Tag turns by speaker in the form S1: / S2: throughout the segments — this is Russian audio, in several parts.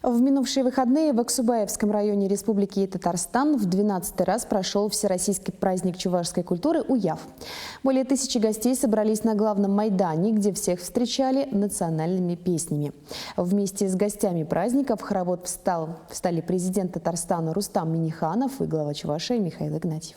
S1: В минувшие выходные в Аксубаевском районе Республики Татарстан в 12-й раз прошел всероссийский праздник чувашской культуры «Уяв». Более 1000 гостей собрались на главном майдане, где всех встречали национальными песнями. Вместе с гостями праздника в хоровод встали президент Татарстана Рустам Минниханов и глава Чувашии Михаил Игнатьев.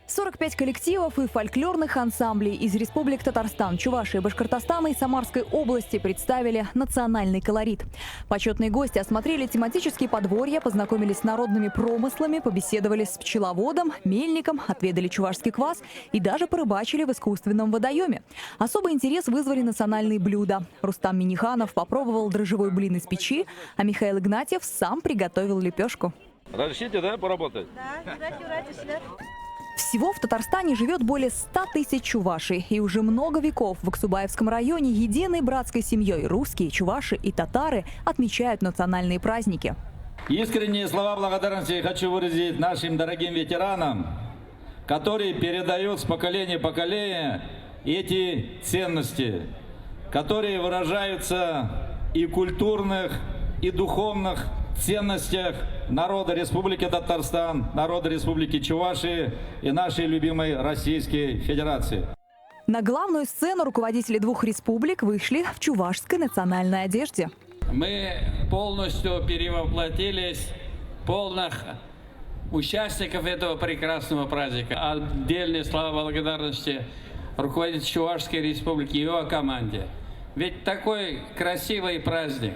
S2: 45 коллективов и фольклорных ансамблей из республик Татарстан, Чувашии, Башкортостана и Самарской области представили национальный колорит. Почетные гости осмотрели тематические подворья, познакомились с народными промыслами, побеседовали с пчеловодом, мельником, отведали чувашский квас и даже порыбачили в искусственном водоеме. Особый интерес вызвали национальные блюда. Рустам Минниханов попробовал дрожжевой блин из печи, а Михаил Игнатьев сам приготовил лепешку.
S3: Разрешите, да, поработать?
S4: Да,
S2: Всего в Татарстане живет более 100 тысяч чувашей. И уже много веков в Аксубаевском районе единой братской семьей русские, чуваши и татары отмечают национальные праздники.
S5: Искренние слова благодарности хочу выразить нашим дорогим ветеранам, которые передают с поколения в поколение эти ценности, которые выражаются и в культурных, и духовных ценностях народа Республики Татарстан, народа Республики Чувашии и нашей любимой Российской Федерации.
S2: На главную сцену руководители двух республик вышли в чувашской национальной одежде.
S6: Мы полностью перевоплотились в полных участников этого прекрасного праздника. Отдельные слова благодарности руководителю Чувашской республики и его команде. Ведь такой красивый праздник.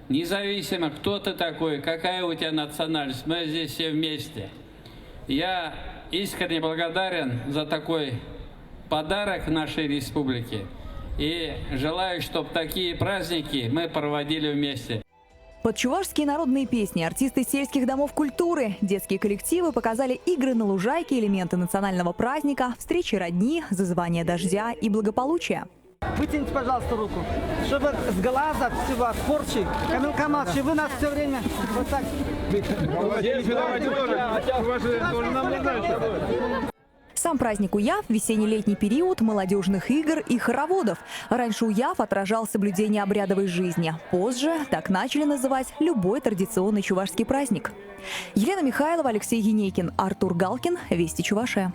S6: Независимо, кто ты такой, какая у тебя национальность, мы здесь все вместе. Я искренне благодарен за такой подарок нашей республике и желаю, чтобы такие праздники мы проводили вместе.
S2: Под чувашские народные песни артисты сельских домов культуры, детские коллективы показали игры на лужайке, элементы национального праздника, встречи родни, зазывание дождя и благополучия.
S7: Вытяните, пожалуйста, руку, чтобы с глаза всего, с порчи. Камил Камалович, вы нас все время вот так...
S2: Сам праздник Уяв – весенне-летний период молодежных игр и хороводов. Раньше Уяв отражал соблюдение обрядовой жизни. Позже так начали называть любой традиционный чувашский праздник. Елена Михайлова, Алексей Енейкин, Артур Галкин. Вести Чувашия.